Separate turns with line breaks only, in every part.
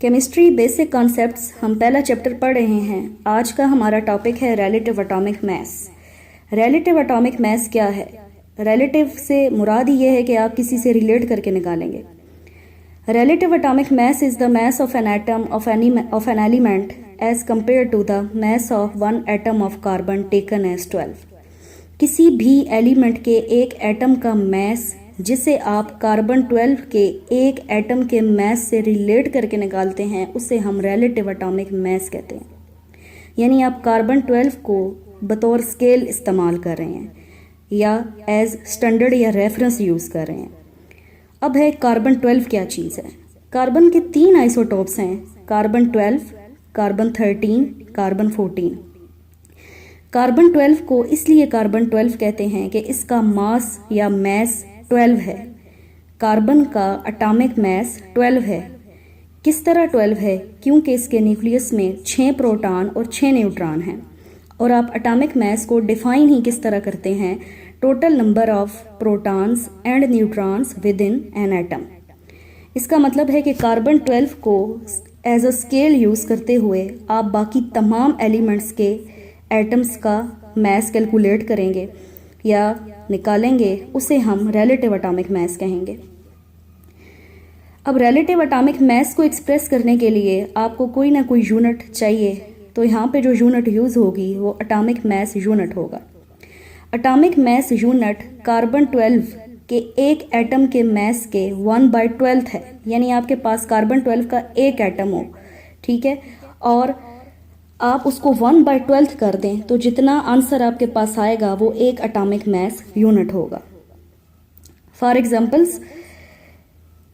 Chemistry basic concepts हम पहला chapter पढ़ रहे हैं। आज का हमारा टॉपिक है रिलेटिव एटॉमिक मास। रिलेटिव एटॉमिक मास क्या है? रिलेटिव से मुराद ये है कि आप किसी से रिलेट करके निकालेंगे। Relative atomic mass is the mass of an atom of an element as compare to the mass of one atom of carbon taken as 12। किसी भी एलिमेंट के एक एटम का मास जिसे आप कार्बन 12 के एक एटम के मास से रिलेट करके निकालते हैं उसे हम रिलेटिव एटॉमिक मास कहते हैं। यानी आप कार्बन 12 को बतौर स्केल इस्तेमाल कर रहे हैं या एज स्टैंडर्ड या रेफरेंस यूज़ कर रहे हैं। अब है कार्बन 12 क्या चीज़ है। कार्बन के 3 आइसोटोप्स हैं, कार्बन 12, कार्बन 13, कार्बन 14। कार्बन 12 को इसलिए कार्बन 12 कहते हैं कि इसका मास या मैस 12 है। कार्बन का एटॉमिक मास 12 है। किस तरह 12 है? क्योंकि इसके न्यूक्लियस में 6 प्रोटॉन और 6 न्यूट्रॉन हैं। और आप एटॉमिक मास को डिफाइन ही किस तरह करते हैं? Total number of protons and neutrons with in an atom. इसका मतलब है कि कार्बन 12 को एज अ स्केल यूज़ करते हुए आप बाकी तमाम एलिमेंट्स के एटम्स का मास कैलकुलेट करेंगे या निकालेंगे, उसे हम रिलेटिव एटॉमिक मास कहेंगे। अब रिलेटिव एटॉमिक मास को एक्सप्रेस करने के लिए आपको कोई ना कोई यूनिट चाहिए, तो यहाँ पे जो यूनिट यूज़ होगी वो एटॉमिक मास यूनिट होगा। एटॉमिक मास यूनिट कार्बन 12 के एक एटम के मास के 1/12 है। यानी आपके पास कार्बन 12 का एक एटम हो, ठीक है, और आप उसको 1/12 कर दें तो जितना आंसर आपके पास आएगा वो एक एटॉमिक मास यूनिट होगा। For examples,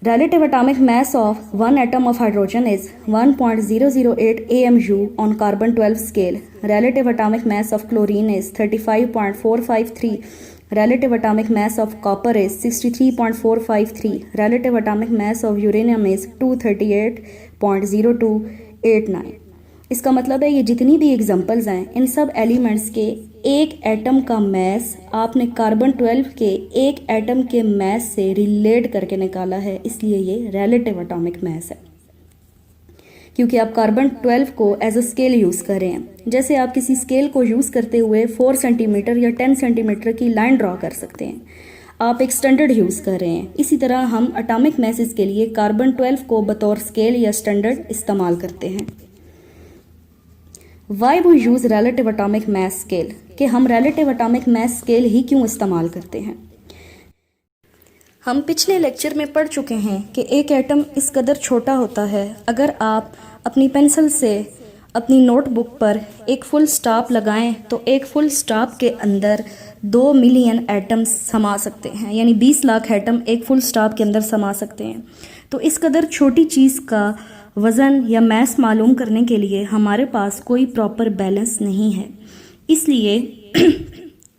relative atomic mass of one atom of hydrogen is 1.008 AMU on carbon 12 scale. Relative atomic mass of chlorine is 35.453. Relative atomic mass of copper is 63.453. Relative atomic mass of uranium is 238.0289. इसका मतलब है ये जितनी भी examples हैं इन सब elements के एक एटम का मास आपने कार्बन 12 के एक एटम के मास से रिलेट करके निकाला है, इसलिए ये रिलेटिव एटॉमिक मास है। क्योंकि आप कार्बन 12 को एज अ स्केल यूज़ कर रहे हैं। जैसे आप किसी स्केल को यूज़ करते हुए 4 सेंटीमीटर या 10 सेंटीमीटर की लाइन ड्रॉ कर सकते हैं, आप एक स्टैंडर्ड यूज़ कर रहे हैं। इसी तरह हम एटॉमिक मासेस के लिए कार्बन 12 को बतौर स्केल या स्टैंडर्ड इस्तेमाल करते हैं। Why we use relative atomic mass scale, कि हम रिलेटिव एटॉमिक मास स्केल ही क्यों इस्तेमाल करते हैं। हम पिछले लेक्चर में पढ़ चुके हैं कि एक एटम इस कदर छोटा होता है, अगर आप अपनी पेंसिल से अपनी नोटबुक पर एक फुल स्टॉप लगाएं तो एक फुल स्टॉप के अंदर 2 मिलियन एटम्स समा सकते हैं। यानी 20 लाख एटम एक फुल स्टॉप के अंदर समा सकते हैं। तो इस कदर छोटी चीज़ का वज़न या मास मालूम करने के लिए हमारे पास कोई प्रॉपर बैलेंस नहीं है, इसलिए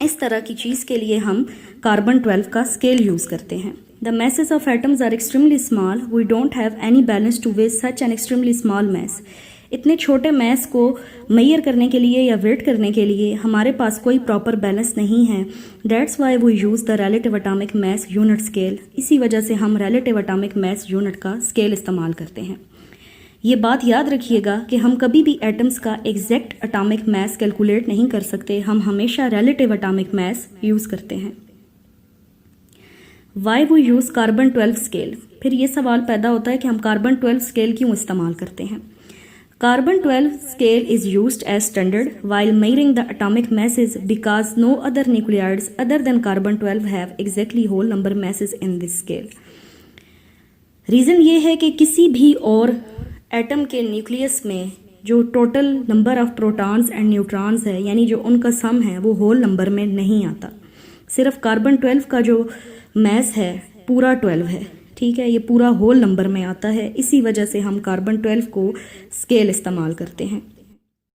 इस तरह की चीज़ के लिए हम कार्बन 12 का स्केल यूज़ करते हैं। The masses of atoms are extremely small, we don't have any balance to weigh such an extremely small mass. इतने छोटे मास को मेजर करने के लिए या वेट करने के लिए हमारे पास कोई प्रॉपर बैलेंस नहीं है। That's why we use the relative atomic mass unit scale. इसी वजह से हम रिलेटिव एटॉमिक मास यूनिट का स्केल इस्तेमाल करते हैं। ये बात याद रखिएगा कि हम कभी भी एटम्स का एग्जैक्ट एटॉमिक मास कैलकुलेट नहीं कर सकते, हम हमेशा रिलेटिव एटॉमिक मास यूज़ करते हैं। Why we use carbon 12 scale. फिर ये सवाल पैदा होता है कि हम कार्बन 12 स्केल क्यों इस्तेमाल करते हैं। Carbon 12 scale is used as standard while measuring the atomic masses because no other nuclides other than carbon 12 have exactly whole number masses in this scale. Reason ये है कि किसी भी और एटम के न्यूक्लियस में जो total number of protons and neutrons है, यानी जो उनका सम है, वो होल नंबर में नहीं आता। सिर्फ कार्बन 12 का जो मास है पूरा 12 है, ठीक है, ये पूरा होल नंबर में आता है। इसी वजह से हम कार्बन 12 को स्केल इस्तेमाल करते हैं।